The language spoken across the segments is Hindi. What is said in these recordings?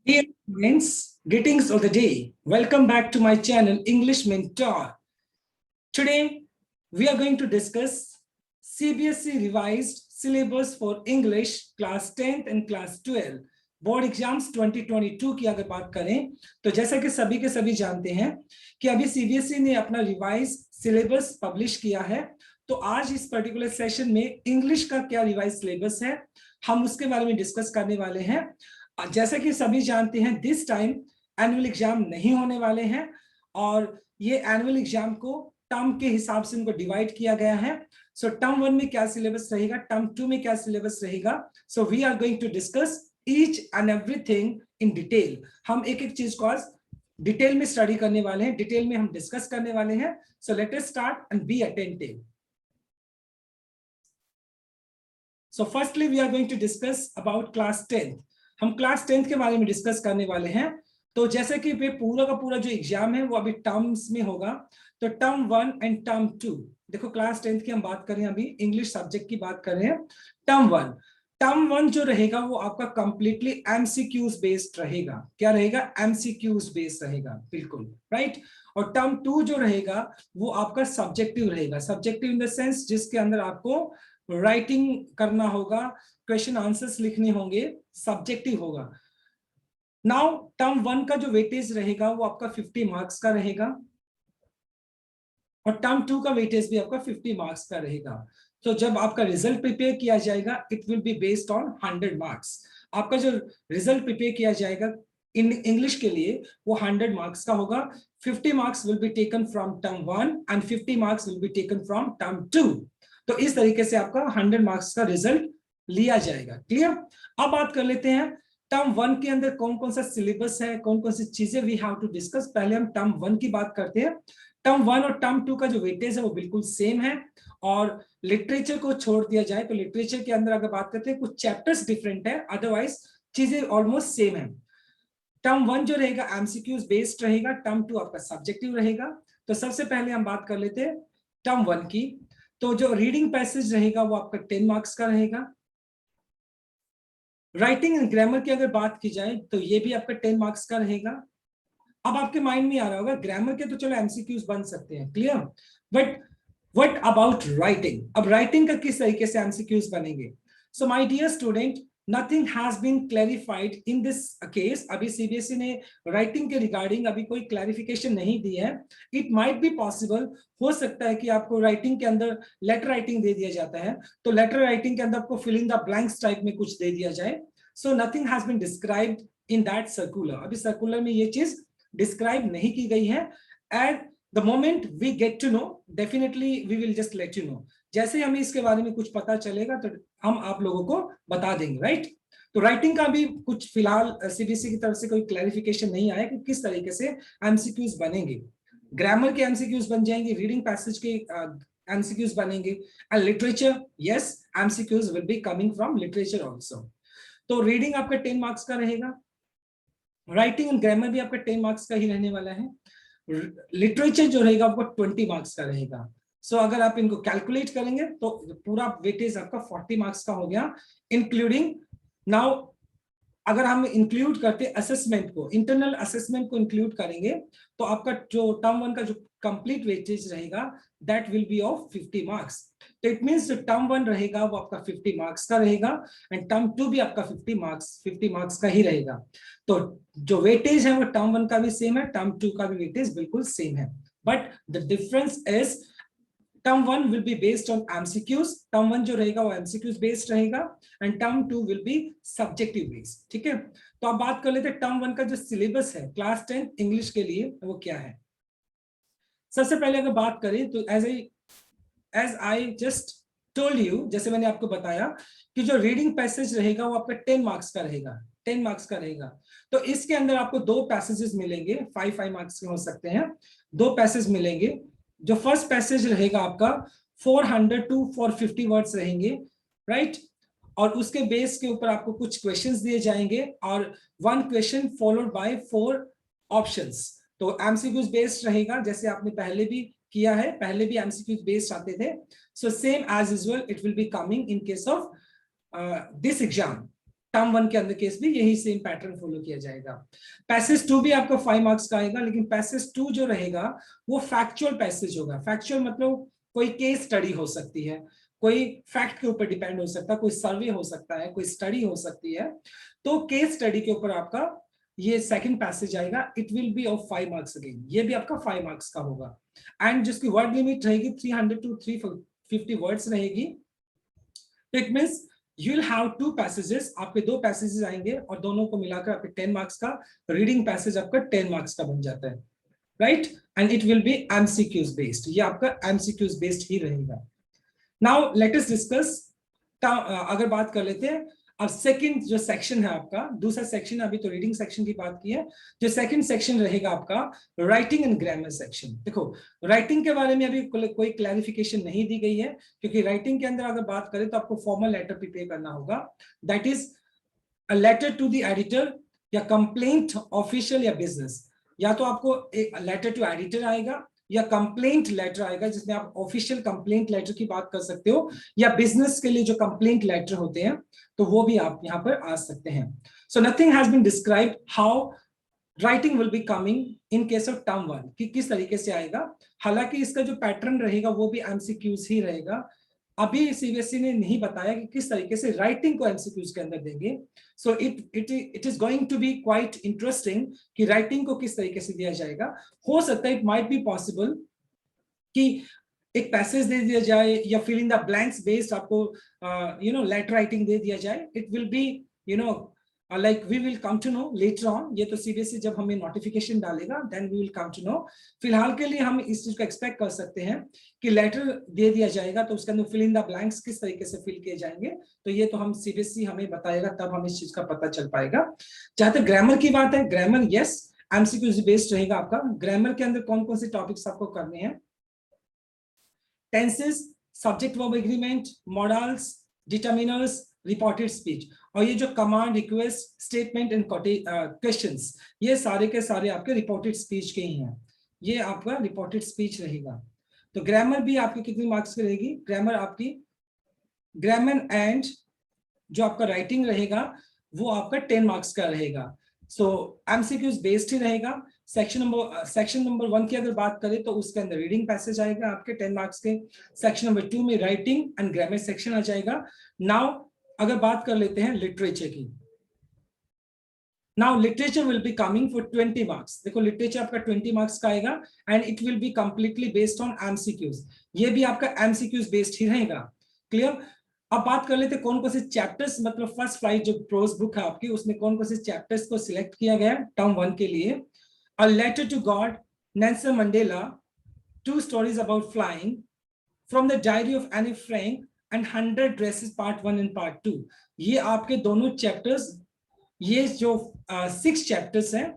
Dear students, greetings of the day. Welcome back to my channel, English Mentor. Today, we are going to discuss CBSE revised syllabus for English class 10th and class 12. Board exams 2022 की अगर बात करें तो जैसा कि सभी के सभी जानते हैं कि अभी सीबीएसई ने अपना रिवाइज सिलेबस पब्लिश किया है। तो आज इस पर्टिकुलर सेशन में इंग्लिश का क्या रिवाइज सिलेबस है हम उसके बारे में डिस्कस करने वाले हैं। जैसा कि सभी जानते हैं दिस टाइम एनुअल एग्जाम नहीं होने वाले हैं और ये एनुअल एग्जाम को टर्म के हिसाब से उनको डिवाइड किया गया है। सो टर्म 1 में क्या सिलेबस रहेगा, टर्म 2 में क्या सिलेबस रहेगा। So we are going to discuss each and everything in detail. हम एक एक चीज को आज डिटेल में स्टडी करने वाले हैं, डिटेल में हम डिस्कस करने वाले हैं। So let us start and be attentive. So firstly we are going to discuss about class 10th। हम क्लास 10th के बारे में डिस्कस करने वाले हैं। तो जैसे कि पूरा का पूरा जो एग्जाम है वो अभी टर्म्स में होगा। तो टर्म 1 एंड टर्म 2, देखो क्लास 10th की हम बात करें, अभी इंग्लिश सब्जेक्ट की बात कर रहे हैं। टर्म 1 जो रहेगा वो आपका कंप्लीटली एमसीक्यूज बेस्ड रहेगा। क्या रहेगा? एमसीक्यूज बेस्ड रहेगा, बिल्कुल राइट। और टर्म 2 जो रहेगा वो आपका सब्जेक्टिव रहेगा। सब्जेक्टिव इन द सेंस जिसके अंदर आपको राइटिंग करना होगा, क्वेश्चन आंसर्स लिखने होंगे, सब्जेक्टिव होगा। नाउ टर्म 1 का जो वेटेज रहेगा वो आपका 50 मार्क्स का रहेगा और टर्म 2 का वेटेज भी आपका 50 मार्क्स का रहेगा। तो जब आपका रिजल्ट प्रिपेयर किया जाएगा it will be based on 100 marks. आपका जो रिजल्ट प्रिपेयर किया जाएगा इन इंग्लिश के लिए वो 100 मार्क्स का होगा। 50 marks will be taken from term 1 and 50 marks will be taken from term 2। तो इस तरीके से आपका 100 मार्क्स का रिजल्ट लिया जाएगा। क्लियर? अब बात कर लेते हैं टर्म 1 के अंदर कौन कौन सा सिलेबस है, कौन कौन सी चीजें वी हैव टू डिस्कस। पहले हम टर्म 1 की बात करते हैं। टर्म 1 और टर्म 2 का जो वेटेज है वो बिल्कुल सेम है। और लिटरेचर को छोड़ दिया जाए तो लिटरेचर के अंदर अगर बात करते हैं कुछ चैप्टर्स डिफरेंट है, अदरवाइज चीजें ऑलमोस्ट सेम है। टर्म 1 जो रहेगा एमसीक्यूज बेस्ड रहेगा, टर्म 2 आपका सब्जेक्टिव रहेगा। तो सबसे पहले हम बात कर लेते हैं टर्म 1 की। तो जो रीडिंग पैसेज रहेगा वो आपका 10 मार्क्स का रहेगा। राइटिंग एंड ग्रामर की अगर बात की जाए तो ये भी आपका 10 मार्क्स का रहेगा। अब आपके माइंड में आ रहा होगा ग्रामर के तो चलो एमसीक्यूज बन सकते हैं, clear, but what about writing? अब राइटिंग का किस तरीके से एमसीक्यूज बनेंगे? So my dear student, nothing has been clarified in this case. अभी सीबीएसई ने राइटिंग के रिगार्डिंग अभी कोई क्लैरिफिकेशन नहीं दी है। इट माइट बी पॉसिबल, हो सकता है कि आपको राइटिंग के अंदर लेटर राइटिंग दे दिया जाता है तो लेटर राइटिंग के अंदर आपको fill in the blanks type में कुछ दे दिया जाए। So nothing has been described in that circular. अभी सर्कुलर में ये चीज डिस्क्राइब नहीं की गई है। At the moment we get to know definitely we will just let you know. जैसे ही हमें इसके बारे में कुछ पता चलेगा तो हम आप लोगों को बता देंगे, राइट। तो राइटिंग का भी कुछ फिलहाल सीबीएसई की तरफ से कोई क्लैरिफिकेशन नहीं आया कि किस तरीके से एमसीक्यूज बनेंगे। ग्रामर के एमसीक्यूज बन जाएंगे, रीडिंग पैसेज के एमसीक्यूज बनेंगे, and literature, yes, MCQs will be coming from literature also. तो रीडिंग आपका 10 मार्क्स का रहेगा, राइटिंग एंड ग्रामर भी आपका 10 मार्क्स का ही रहने वाला है, लिटरेचर जो रहेगा आपको 20 मार्क्स का रहेगा। सो अगर आप इनको कैलकुलेट करेंगे तो पूरा वेटेज आपका 40 मार्क्स का हो गया, इंक्लूडिंग नाउ अगर हम इंक्लूड करते असेसमेंट को, इंटरनल असेसमेंट को इंक्लूड करेंगे तो आपका जो टर्म 1 का जो कंप्लीट वेटेज रहेगा that will be of 50 marks. तो इट मींस जो टर्म 1 रहेगा वो आपका 50 मार्क्स का रहेगा एंड टर्म 2 भी आपका 50 मार्क्स का ही रहेगा। तो जो वेटेज है वो टर्म 1 का भी सेम है, टर्म 2 का भी वेटेज बिल्कुल सेम है, but the difference is term 1 will be based on MCQs. Term 1 जो रहेगा वो एमसीक्यूज बेस्ड रहेगा and term 2 will be subjective based. ठीक है, तो अब बात कर लेते हैं टर्म 1 का जो सिलेबस है क्लास 10 इंग्लिश के लिए वो क्या है। सबसे पहले अगर बात करें तो as I just told you, जैसे मैंने आपको बताया कि जो रीडिंग पैसेज रहेगा वो आपका 10 मार्क्स का रहेगा, 10 मार्क्स का रहेगा। तो इसके अंदर आपको दो पैसेजेस मिलेंगे, 5 मार्क्स के हो सकते हैं, दो पैसेज मिलेंगे। जो फर्स्ट पैसेज रहेगा आपका 400 टू 450 वर्ड्स रहेंगे, राइट। और उसके बेस के ऊपर आपको कुछ क्वेश्चंस दिए जाएंगे और 1 क्वेश्चन फॉलोड बाय 4 ऑप्शंस। तो एमसीक्यूज बेस्ड रहेगा, जैसे आपने पहले भी किया है, पहले भी एमसीक्यूज बेस्ड आते थे। So same as usual it will be coming in case of this exam. Term 1 के अंदर केस भी यही सेम पैटर्न फॉलो किया जाएगा। पैसेज 2 भी आपका 5 मार्क्स का आएगा, लेकिन पैसेज 2 जो रहेगा वो फैक्चुअल पैसेज होगा। फैक्चुअल मतलब कोई केस स्टडी हो सकती है, कोई फैक्ट के ऊपर डिपेंड हो सकता है, कोई सर्वे हो सकता है, कोई स्टडी हो सकती है। तो केस स्टडी के ऊपर आपका ये सेकंड पैसेज आएगा, it will B of 5 marks again, ये भी आपका 5 मार्क्स का होगा। एंड जिसकी वर्ड लिमिट रहेगी 300 टू 350 वर्ड्स रहेगी। It means you will have 2 passages, आपके 2 पैसेजेस आएंगे और दोनों को मिलाकर आपके 10 मार्क्स का रीडिंग पैसेज आपका 10 मार्क्स का बन जाता है, right. And it will B MCQs based, ये आपका एमसीक्यूज बेस्ड ही रहेगा। नाउ लेट अस डिस्कस, अगर बात कर लेते हैं अब सेकंड जो सेक्शन है आपका, दूसरा सेक्शन, अभी तो रीडिंग सेक्शन की बात की है, जो सेकंड सेक्शन रहेगा आपका राइटिंग एंड ग्रामर सेक्शन। देखो राइटिंग के बारे में अभी कोई क्लैरिफिकेशन नहीं दी गई है, क्योंकि राइटिंग के अंदर अगर बात करें तो आपको फॉर्मल लेटर प्रिपेयर करना होगा, that is a letter to the editor या कंप्लेंट ऑफिशियल या बिजनेस। या तो आपको एक लेटर टू एडिटर आएगा या कंप्लेंट लेटर आएगा, जिसमें आप ऑफिशियल कंप्लेंट लेटर की बात कर सकते हो, या बिजनेस के लिए जो कंप्लेंट लेटर होते हैं तो वो भी आप यहाँ पर आ सकते हैं। So nothing has been described how writing will be coming in case of term 1, कि किस तरीके से आएगा। हालांकि इसका जो पैटर्न रहेगा वो भी एमसीक्यूज ही रहेगा। अभी सीबीएसई ने नहीं बताया कि किस तरीके से राइटिंग को एमसीक्यूज के अंदर देंगे। So it is going to be quite interesting कि राइटिंग को किस तरीके से दिया जाएगा। हो सकता है इट माइट बी पॉसिबल कि एक पैसेज दे दिया जाए या fill in the blanks based आपको लेटर राइटिंग दे दिया जाए। It will be like we will come to know later on, ये तो सीबीएसई जब हमें नोटिफिकेशन डालेगा then we will come to know। फिलहाल के लिए हम इस चीज को एक्सपेक्ट कर सकते हैं कि लेटर दे दिया जाएगा तो उसके अंदर फिल इन द ब्लैंक्स किस तरीके से फिल किए जाएंगे, तो ये तो हम सीबीएसई हमें बताएगा, तब हमें इस चीज का पता चल पाएगा। जहां तक ग्रामर की बात है, ग्रामर यस एमसीक्यू बेस्ड रहेगा आपका। ग्रामर के अंदर कौन कौन से टॉपिक्स आपको करने हैं? Tenses, subject verb agreement, models, determiners, reported speech, और ये जो command, request, statement and questions, ये सारे के सारे आपके रिपोर्टेड स्पीच के ही हैं। ये आपका रिपोर्टेड स्पीच रहेगा। तो ग्रामर भी आपकी कितनी मार्क्स की रहेगी? ग्रामर आपकी, ग्रामर एंड जो आपका राइटिंग रहेगा वो आपका 10 मार्क्स का रहेगा। सो एमसीक्यूज बेस्ड ही रहेगा। सेक्शन नंबर 1 की अगर बात करें तो उसके अंदर रीडिंग पैसेज आएगा आपके 10 मार्क्स के। सेक्शन नंबर 2 में राइटिंग एंड ग्रामर सेक्शन आ जाएगा। नाउ अगर बात कर लेते हैं लिटरेचर की, now literature will be coming for 20 marks. देखो लिटरेचर आपका 20 मार्क्स का आएगा and it will be completely based on MCQs. ये भी आपका एमसीक्यूज बेस्ड ही रहेगा। क्लियर? अब बात कर लेते कौन कौन से चैप्टर्स, मतलब फर्स्ट फ्लाइट जो प्रोज बुक है आपकी, उसमें कौन कौन से चैप्टर्स को सिलेक्ट किया गया है टर्म 1 के लिए। A letter to God, Nelson Mandela, 2 stories about flying, from the diary of Anne Frank and 100 dresses part 1 and part 2। ये आपके दोनों चैप्टर्स, ये जो 6 चैप्टर्स हैं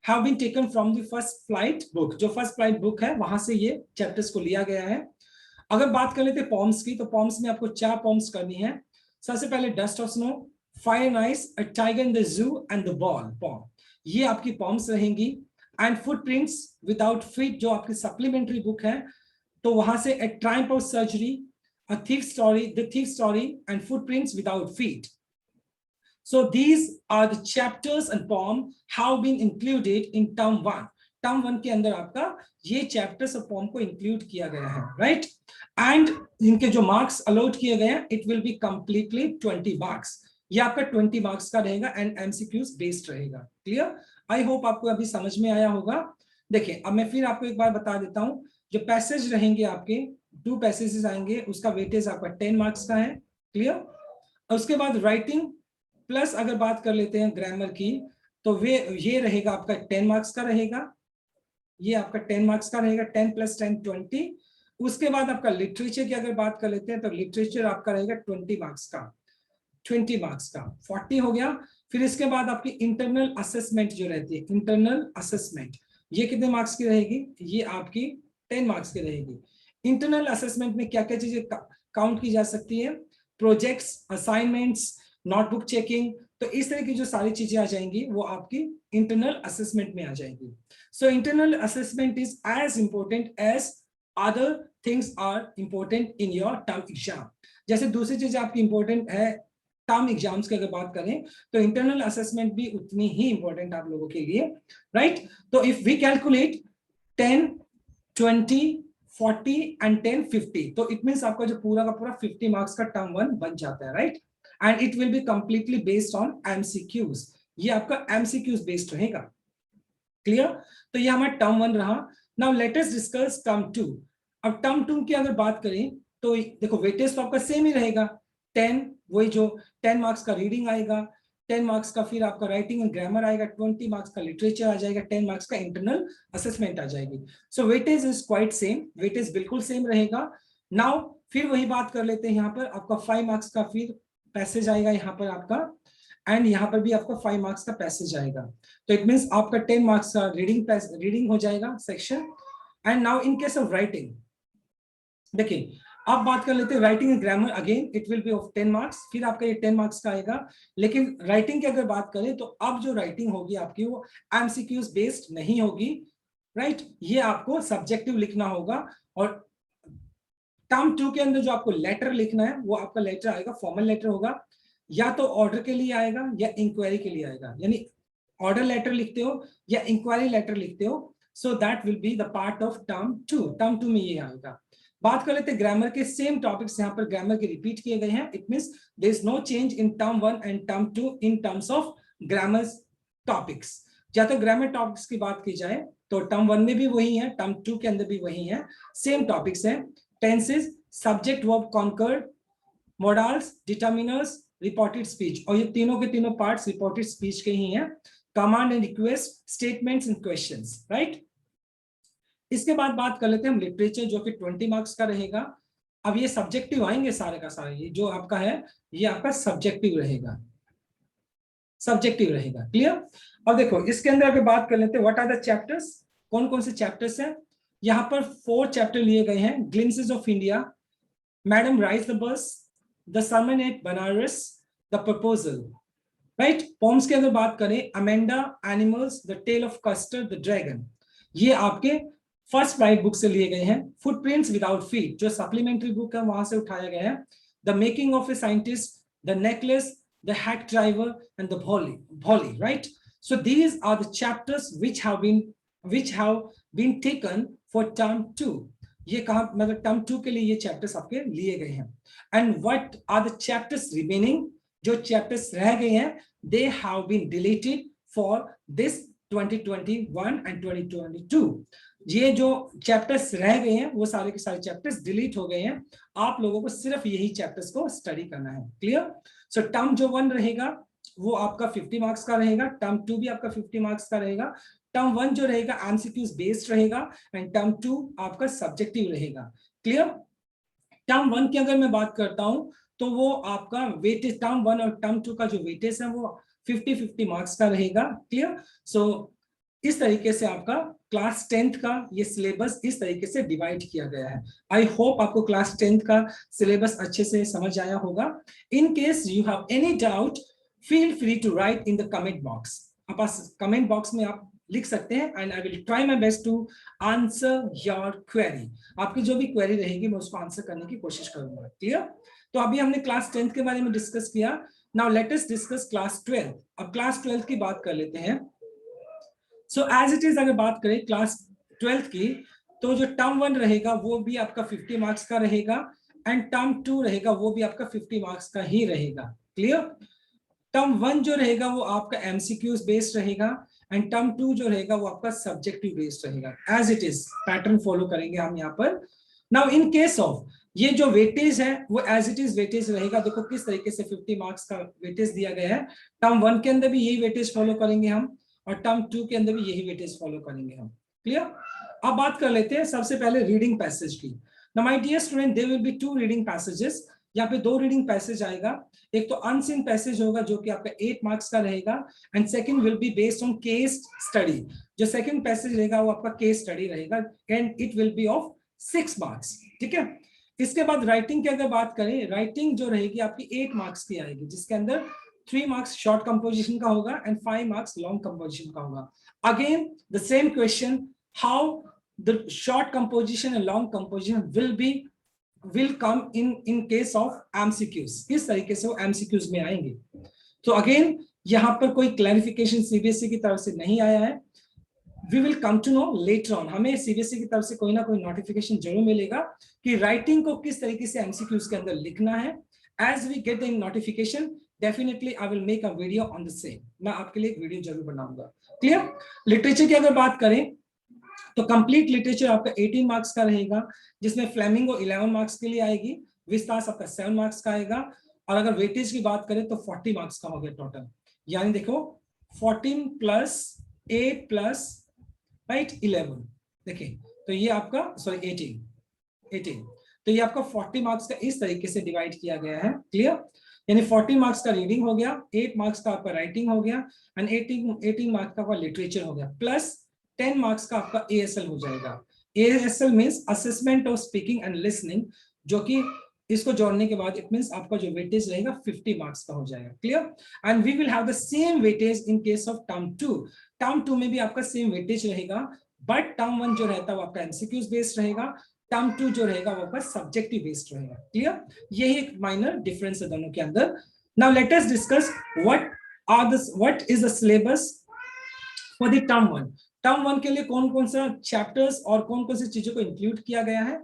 have been taken from the first flight book। जो फर्स्ट फ्लाइट बुक है वहां से ये चैप्टर्स को लिया गया है। अगर बात कर लेते पॉम्स की, तो पॉम्स में आपको 4 पॉम्स करनी है। सबसे पहले dust of snow, fire and ice, a tiger in the zoo and the ball poem, ये आपकी पॉम्स रहेंगी। एंड फुटप्रिंट्स विदाउट फीट जो आपकी सप्लीमेंट्री बुक है, तो वहां से ए Triumph of surgery, a thief story, the thief story and footprints without feet. So these are the chapters and poem have been included in term 1। Term 1 के अंदर आपका ये चैप्टर्स और पोम को इंक्लूड किया गया है, राइट। एंड इनके जो मार्क्स अलॉट किए गए हैं, it will be completely 20 marks. ये आपका 20 मार्क्स का रहेगा एंड एमसीक्यूज बेस्ड रहेगा। क्लियर? आई होप आपको अभी समझ में आया होगा। देखिए अब मैं फिर आपको एक बार बता देता हूं, जो पैसेज रहेंगे आपके 2 पैसेजेस आएंगे, उसका वेटेज आपका 10 मार्क्स का है। क्लियर? उसके बाद राइटिंग प्लस अगर बात कर लेते हैं ग्रामर की, तो वे ये रहेगा आपका 10 मार्क्स का रहेगा। ये आपका 10 मार्क्स का रहेगा, 10 + 10 20। उसके बाद आपका लिटरेचर की अगर बात कर लेते हैं तो लिटरेचर आपका रहेगा 20 मार्क्स का, 20 मार्क्स का 40 हो गया। फिर इसके बाद आपकी इंटरनल असेसमेंट जो रहती है, इंटरनल असेसमेंट, ये कितने मार्क्स की रहेगी? ये आपकी 10 मार्क्स की रहेगी। इंटरनल असेसमेंट में क्या क्या चीजें काउंट की जा सकती है? प्रोजेक्ट्स, असाइनमेंट्स, नोटबुक चेकिंग, तो इस तरह की जो सारी चीजें आ जाएंगी वो आपकी इंटरनल असेसमेंट में आ जाएंगी। So internal assessment is as important as other things are important in your term exam. जैसे दूसरी चीज आपकी इंपॉर्टेंट है टर्म एग्जाम्स की अगर बात करें तो इंटरनल असेसमेंट भी उतनी ही इंपॉर्टेंट आप लोगों के लिए, राइट। तो इफ वी कैलकुलेट 10, 20, 40 एंड 10, 50, तो इट मींस आपका जो पूरा का पूरा 50 मार्क्स का टर्म 1 बन जाता है, right. And it will be completely based on MCQs, ये आपका एमसीक्यूज बेस्ड रहेगा, क्लियर। तो ये हमारा टर्म 1 रहा। Now let us discuss term 2। अब टर्म 2 की अगर बात करें तो देखो वेटेज तो आपका सेम ही रहेगा, 10, वही जो 10 मार्क्स का रीडिंग आएगा, 10 मार्क्स का फिर आपका राइटिंग एंड ग्रामर आएगा, 20 मार्क्स का लिटरेचर आ जाएगा, 10 मार्क्स का इंटरनल असेसमेंट आ जाएगी। So weightage is quite same, weightage बिल्कुल सेम रहेगा। नाउ फिर वही बात कर लेते हैं, यहाँ पर आपका 5 मार्क्स का फिर पैसेज आएगा यहाँ पर आपका, एंड यहाँ पर भी आपका 5 मार्क्स का पैसेज आएगा। तो इट मींस आपका 10 मार्क्स का रीडिंग हो जाएगा section. And now in case of writing, देखिए अब बात कर लेते हैं writing and grammar, again it will B of 10 marks, फिर आपका ये 10 मार्क्स का आएगा। लेकिन राइटिंग की अगर बात करें तो अब जो राइटिंग होगी आपकी वो एमसीक्यूज बेस्ड नहीं होगी, राइट। ये आपको सब्जेक्टिव लिखना होगा। और टर्म 2 के अंदर जो आपको लेटर लिखना है वो आपका लेटर आएगा, फॉर्मल लेटर होगा, या तो ऑर्डर के लिए आएगा या इंक्वायरी के लिए आएगा, यानी ऑर्डर लेटर लिखते हो या इंक्वायरी लेटर लिखते हो, so that will be the part of term 2। Term 2 में ये आएगा। बात कर लेते हैं ग्रामर के, सेम टॉपिक्स यहाँ पर ग्रामर के रिपीट किए गए हैं, it means there is no change in term 1 and term 2 in terms of grammar topics. या तो ग्रामर टॉपिक्स की बात की जाए तो टर्म 1 में भी वही है, टर्म 2 के अंदर भी वही है, सेम टॉपिक्स है। Tenses, subject verb concord, modals, determiners, reported speech, और ये तीनों के तीनों पार्ट्स रिपोर्टेड स्पीच के ही हैं। Command and request, statements and questions, right. इसके बाद बात कर लेते हैं हम लिटरेचर, जो कि 20 मार्क्स का रहेगा। अब ये सब्जेक्टिव आएंगे सारे का सारा, ये जो आपका है ये आपका सब्जेक्टिव रहेगा, सब्जेक्टिव रहेगा, क्लियर। अब देखो इसके अंदर अगर बात कर लेते हैं व्हाट आर द चैप्टर्स, कौन कौन से चैप्टर्स हैं। यहाँ पर 4 चैप्टर लिए गए हैं, glimpses of India, madam rides the bus, the sermon at Banaras, the proposal, right. Poems की अगर बात करें, Amanda, animals, the tale of Custard, the dragon, ये आपके फर्स्ट प्राइड बुक से लिए गए हैं। फुटप्रिंट्स विदाउट फीट जो सप्लीमेंट्री बुक है वहां से उठाया गया है। The making of a scientist, the necklace, the hack driver and the Bholi, right. So these are the chapters which have been taken for term 2। ये कहा मतलब टर्म 2 के लिए ये चैप्टर्स आपके लिए गए हैं। And what are the chapters remaining, जो चैप्टर्स रह गए हैं, they have been deleted for this 2021 and 2022। ये जो चैप्टर्स रह गए हैं वो सारे के सारे चैप्टर्स डिलीट हो गए हैं, आप लोगों को सिर्फ यही चैप्टर्स को स्टडी करना है, क्लियर। सो टर्म जो 1 रहेगा वो आपका 50 मार्क्स का रहेगा, टर्म 2 भी आपका 50 मार्क्स का रहेगा। टर्म 1 जो रहेगा एमसीक्यूज बेस्ड रहेगा एंड टर्म 2 आपका सब्जेक्टिव रहेगा, क्लियर। टर्म 1 की अगर मैं बात करता हूं तो वो आपका वेटेज, टर्म 1 और टर्म 2 का जो वेटेज है वो 50-50 मार्क्स का रहेगा, क्लियर। सो इस तरीके से आपका क्लास 10th का ये सिलेबस इस तरीके से डिवाइड किया गया है। आई होप आपको क्लास 10th का सिलेबस अच्छे से समझ आया होगा। In case you have any doubt, feel free to write in the comment box. आप कमेंट बॉक्स में आप लिख सकते हैं and I will try my best to answer your query. आपकी जो भी क्वेरी रहेगी मैं उसको आंसर करने की कोशिश करूंगा, क्लियर। तो अभी हमने क्लास 10th के बारे में डिस्कस किया। Now let us discuss class 12। अब क्लास 12 की बात कर लेते हैं। सो एज इट इज अगर बात करें क्लास 12 की, तो जो टर्म 1 रहेगा वो भी आपका 50 मार्क्स का रहेगा एंड टर्म 2 रहेगा वो भी आपका 50 मार्क्स का ही रहेगा, क्लियर। टर्म 1 जो रहेगा वो आपका एमसीक्यूज बेस्ड रहेगा एंड टर्म 2 जो रहेगा वो आपका सब्जेक्टिव बेस्ड रहेगा। As it is pattern follow करेंगे हम यहाँ पर। नाउ इन केस ऑफ ये जो वेटेज है वो एज इट इज वेटेज रहेगा। देखो किस तरीके से 50 मार्क्स का वेटेज दिया गया है। टर्म 1 के अंदर भी यही वेटेज फॉलो करेंगे हम और टर्म 2 के अंदर भी यही वेटेज फॉलो करेंगे हम, क्लियर। अब बात कर लेते हैं सबसे पहले रीडिंग पैसेज की। Now my dear student, there will be 2 reading passages. यहाँ पे 2 रीडिंग पैसेज आएगा। एक तो अनसीन पैसेज होगा जो कि आपका 8 मार्क्स का रहेगा and second will be based on case study. जो सेकंड पैसेज रहेगा वो आपका केस स्टडी रहेगा and it will B of 6 marks, ठीक है। इसके बाद राइटिंग की अगर बात करें, राइटिंग जो रहेगी आपकी 8 मार्क्स की आएगी, जिसके अंदर 3 मार्क्स शॉर्ट कंपोजिशन का होगा एंड 5 मार्क्स लॉन्ग कंपोजिशन का होगा। Again the same question, how the short composition and long composition will be will come in case of MCQs, किस तरीके से वो एमसीक्यूज में आएंगे। तो अगेन यहाँ पर कोई क्लैरिफिकेशन सीबीएसई की तरफ से नहीं आया है, we will come to know later on. हमें सीबीएसई की तरफ से कोई ना कोई नोटिफिकेशन जरूर मिलेगा कि राइटिंग को किस तरीके से एमसीक्यूज के अंदर लिखना है। As we get the notification definitely I will make a video on the same, मैं आपके लिए एक वीडियो जरूर बनाऊंगा। क्लियर। लिटरेचर की अगर बात करें तो कंप्लीट लिटरेचर आपका 18 मार्क्स का रहेगा, जिसमें फ्लेमिंगो 11 मार्क्स के लिए आएगी, विस्तास आपका 7 मार्क्स का आएगा, और अगर वेटेज की बात करें तो 40 मार्क्स का हो गया टोटल। यानी देखो 14 प्लस 8 प्लस राइट 11, देखिए तो ये आपका सॉरी 18 तो ये आपका 40 मार्क्स का इस तरीके से डिवाइड किया गया है। क्लियर। यानी 40 मार्क्स का रीडिंग हो गया, 8 मार्क्स का आपका राइटिंग हो गया, एंड 18 मार्क्स का आपका लिटरेचर हो गया, प्लस 10 मार्क्स का आपका एएसएल हो जाएगा। ASL means assessment of speaking and listening, जो कि इसको जोड़ने के बाद इट मींस आपका जो वेटेज रहेगा 50 मार्क्स का हो जाएगा। Clear. And we will have the same weightage in case of term 2। Term 2 में भी आपका सेम वेटेज रहेगा, बट टर्म 1 जो रहता है वो आपका एमसीक्यूज बेस्ड रहेगा, टर्म 2 जो रहेगा वो आपका सब्जेक्टिव बेस्ड रहेगा। क्लियर। यही एक माइनर डिफरेंस है दोनों के अंदर। Now let us discuss what is the syllabus for the term 1। Term 1 के लिए कौन कौन सा चैप्टर्स और कौन कौन सी चीजों को इंक्लूड किया गया है,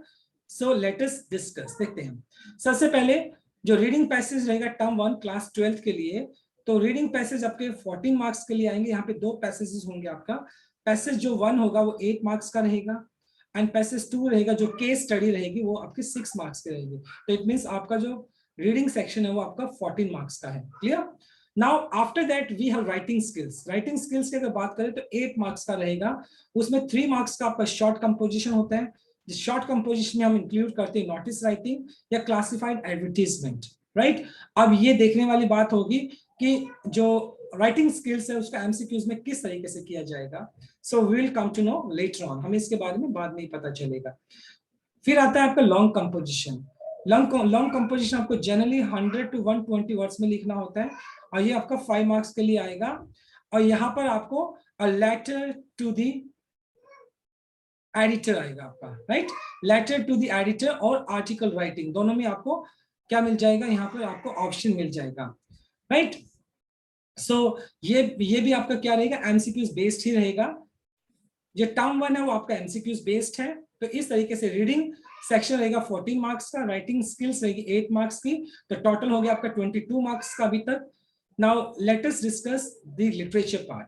सो लेट अस डिस्कस। देखते हैं। सबसे पहले जो रीडिंग पैसेज रहेगा टर्म 1 क्लास 12 के लिए, तो रीडिंग पैसेज आपके 14 मार्क्स के लिए आएंगे। यहाँ पे दो पैसेजेस होंगे आपका। पैसेज जो 1 होगा वो 8 मार्क्स का रहेगा, एंड पैसेज 2 रहेगा जो केस स्टडी रहेगी वो आपके 6 मार्क्स की रहेगी। तो इट मींस आपका जो रीडिंग सेक्शन है वो आपका 14 मार्क्स का है। Clear. Now after that we have writing skills. Writing skills की अगर बात करें तो 8 मार्क्स का रहेगा, उसमें 3 मार्क्स का आपका शॉर्ट कंपोजिशन होता है। शॉर्ट कंपोजिशन में हम इंक्लूड करते हैं नोटिस राइटिंग या क्लासिफाइड एडवर्टीजमेंट। राइट। अब ये देखने वाली बात होगी कि जो राइटिंग स्किल्स है उसका एमसीक्यूज में किस तरीके से किया जाएगा। So we will come to know later on, हमें इसके बारे में बाद में ही पता चलेगा। फिर आता है आपका लॉन्ग कंपोजिशन। लॉन्ग कंपोजिशन आपको जनरली 100 to 120 वर्ड्स में लिखना होता है, और ये आपका 5 मार्क्स के लिए आएगा। और यहाँ पर आपको a letter to the editor आएगा आपका, right. Letter to the editor और आर्टिकल राइटिंग दोनों में आपको क्या मिल जाएगा, यहाँ पर आपको ऑप्शन मिल जाएगा, राइट। सो ये भी आपका क्या रहेगा, एमसीक्यूज बेस्ड ही रहेगा। जो टर्म 1 है वो आपका एमसीक्यूज बेस्ड है। तो इस तरीके से रीडिंग सेक्शन रहेगा 14 मार्क्स का, राइटिंग स्किल्स रहेगी 8 मार्क्स की, तो टोटल हो गया आपका 22 मार्क्स का अभी तक। Now let us discuss the literature part.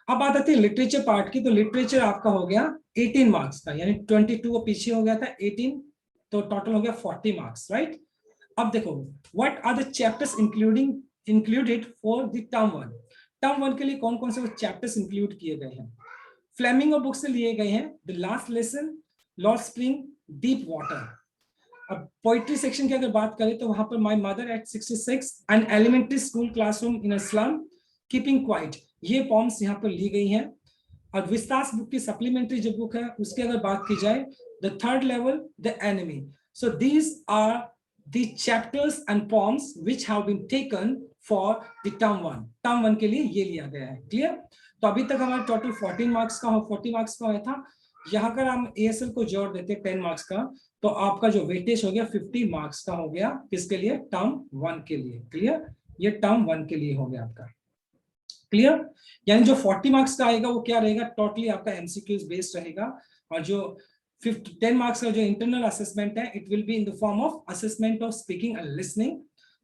अब बात आती है लिटरेचर पार्ट की, तो लिटरेचर आपका हो गया 18 मार्क्स का, यानी 22 को पीछे हो गया था 18, तो टोटल हो गया 40 मार्क्स, राइट। अब देखो what are the chapters included for the term 1। Term 1 के लिए कौन कौन से वो चैप्टर्स इंक्लूड किए गए हैं। फ्लेमिंगो बुक से लिए गए हैं the last lesson, lost spring, deep water. अब पोइट्री सेक्शन की अगर बात करें तो वहां पर my mother at 66, an elementary school classroom in a slum, keeping quiet, ये पॉम्स यहाँ पर ली गई हैं। और विस्तास बुक की सप्लीमेंट्री जो बुक है उसकी अगर बात की जाए, the third level, the enemy. So these are the chapters and poems which have been taken for the term 1। Term 1 के लिए ये लिया गया है। क्लियर। तो अभी तक हमारा टोटल 40 मार्क्स का आया था। यहाँ कर हम एएसएल को जोड़ देते 10 मार्क्स का, तो आपका जो वेटेज हो गया 50 मार्क्स का हो गया, किसके लिए, टर्म 1 के लिए। क्लियर। ये टर्म 1 के लिए हो गया आपका। क्लियर। यानी जो 40 मार्क्स का आएगा वो क्या रहेगा, टोटली आपका एमसीक्यूज बेस्ड रहेगा। और जो 10 मार्क्स का जो इंटरनल असेसमेंट है, it will be in the form of assessment of speaking and listening.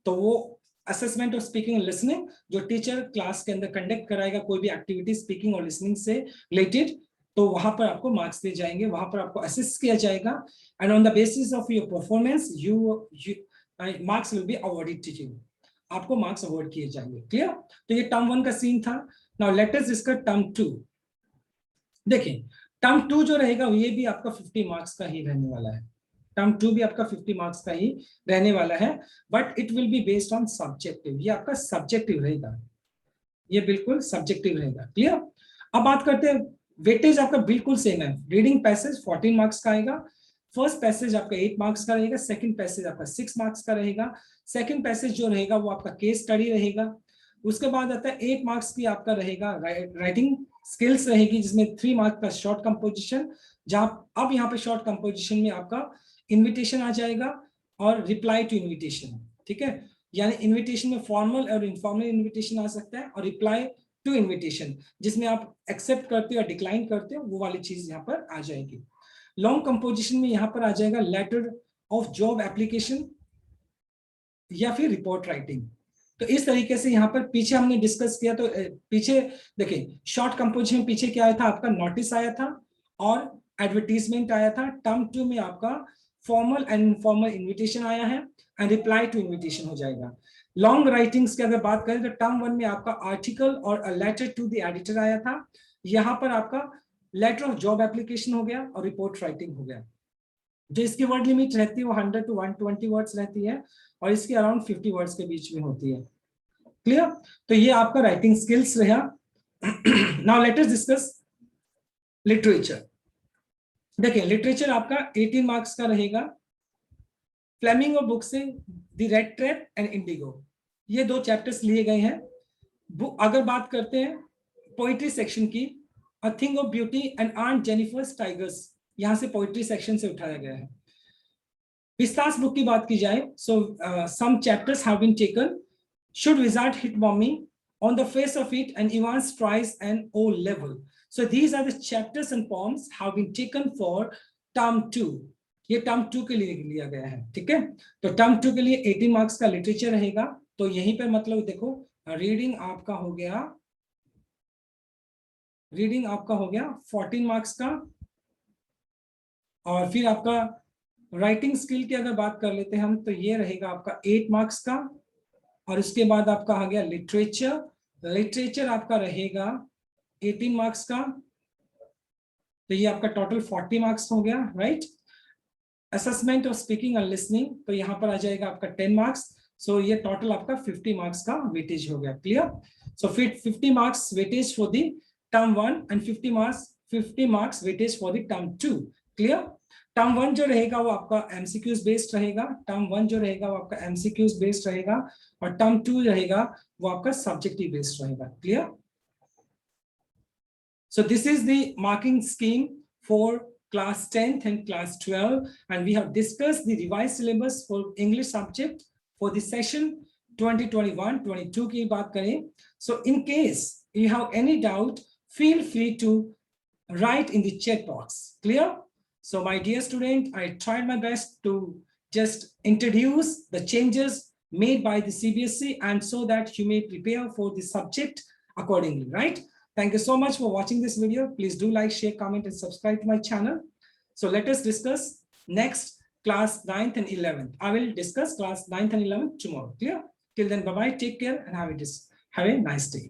तो वो assessment of speaking and listening जो टीचर क्लास के अंदर कंडक्ट कराएगा कोई भी एक्टिविटी स्पीकिंग और लिसनिंग से रिलेटेड, तो वहां पर आपको मार्क्स दिए जाएंगे, वहां पर आपको असेस किया जाएगा, and on the basis of your performance marks will be awarded to you, आपको मार्क्स अवॉर्ड किए जाएंगे। क्लियर। तो ये टर्म 1 का सीन था। Now let us discuss term 2। देखिए टर्म 2 जो रहेगा ये भी आपका 50 मार्क्स का ही रहने वाला है। टर्म 2 भी आपका 50 मार्क्स का ही रहने वाला है, but it will be based on subjective. ये आपका सब्जेक्टिव रहेगा, ये बिल्कुल सब्जेक्टिव रहेगा। क्लियर। अब बात करते हैं, वेटेज आपका बिल्कुल सेम है। रीडिंग पैसेज 14 मार्क्स का आएगा, फर्स्ट पैसेज आपका 8 मार्क्स का रहेगा, सेकंड पैसेज आपका 6 मार्क्स का रहेगा। सेकंड पैसेज जो रहेगा वो आपका केस स्टडी रहेगा। उसके बाद आता है 8 मार्क्स की आपका रहेगा राइटिंग स्किल्स रहेगी, जिसमें 3 मार्क्स का शॉर्ट कंपोजिशन, जहां अब यहाँ पे शॉर्ट कंपोजिशन में आपका इन्विटेशन आ जाएगा और रिप्लाई टू इन्विटेशन, ठीक है। यानी इन्विटेशन में फॉर्मल और इनफॉर्मल इन्विटेशन आ सकता है, और रिप्लाई टू इन्विटेशन जिसमें आप एक्सेप्ट करते हो या डिक्लाइन करते हो, वो वाली चीज यहाँ पर आ जाएगी। लॉन्ग कंपोजिशन में यहाँ पर आ जाएगा लेटर ऑफ जॉब एप्लीकेशन या फिर रिपोर्ट राइटिंग। तो इस तरीके से यहाँ पर पीछे हमने डिस्कस किया, तो पीछे देखिए शॉर्ट कंपोजिशन में पीछे क्या आया था आपका, नोटिस आया था और एडवर्टीजमेंट आया था। टर्म 2 में आपका फॉर्मल एंड इनफॉर्मल इन्विटेशन आया है एंड रिप्लाई टू इन्विटेशन हो जाएगा। लॉन्ग राइटिंग्स की अगर बात करें तो टर्म 1 में आपका आर्टिकल और a letter to the editor आया था। यहाँ पर आपका लेटर ऑफ जॉब एप्लीकेशन हो गया और रिपोर्ट राइटिंग हो गया। जो इसकी वर्ड लिमिट रहती है वो 100 to 120 वर्ड्स रहती है और इसकी अराउंड 50 वर्ड्स के बीच में होती है। क्लियर? तो ये आपका राइटिंग स्किल्स रहा। Now let us discuss literature. देखिए लिटरेचर आपका 18 मार्क्स का रहेगा। फ्लेमिंग और बुक से the red trap and Indigo, ये 2 चैप्टर्स लिए गए हैं। अगर बात करते हैं पोइट्री सेक्शन की, a thing of beauty and aunt Jennifer's tigers, यहां से पोइट्री सेक्शन से उठाया गया है। पिस्तास बुक की बात की जाए, so some chapters have been taken. Should wizard hit mommy, on the face of it and Evans tries and O level. So these are the chapters and poems have been taken for term 2. ये term 2 के लिए लिया गया है, ठीक है। तो term 2 के लिए 18 मार्क्स का लिटरेचर रहेगा। तो यहीं पे मतलब देखो रीडिंग आपका हो गया 14 मार्क्स का, और फिर आपका राइटिंग स्किल की अगर बात कर लेते हैं हम, तो ये रहेगा आपका 8 मार्क्स का। और इसके बाद आपका आ गया लिटरेचर आपका रहेगा 18 मार्क्स का। तो ये आपका टोटल 40 मार्क्स हो गया, right. Assessment of speaking and listening, तो यहाँ पर आ जाएगा आपका 10 मार्क्स। सो ये टोटल आपका 50 मार्क्स का वेटेज हो गया। क्लियर? सो फिर 50 marks weightage for the term 1 and 50 marks weightage for the term 2। Clear? Term 1 जो रहेगा वो आपका एमसीक्यूज बेस्ड रहेगा। और टर्म 2 रहेगा वो आपका सब्जेक्टिव बेस्ड रहेगा। Clear? So this is the marking scheme for class 10th and class 12, and we have discussed the revised syllabus for English subject for the session 2021-22 की बात करें। So in case you have any doubt, feel free to write in the chat box. Clear? So my dear student, I tried my best to just introduce the changes made by the CBSE, and so that you may prepare for the subject accordingly, right? Thank you so much for watching this video. Please do like, share, comment, and subscribe to my channel. So let us discuss next class 9th and 11th. I will discuss class 9th and 11th tomorrow. Clear? Till then, bye-bye. Take care and have a nice day.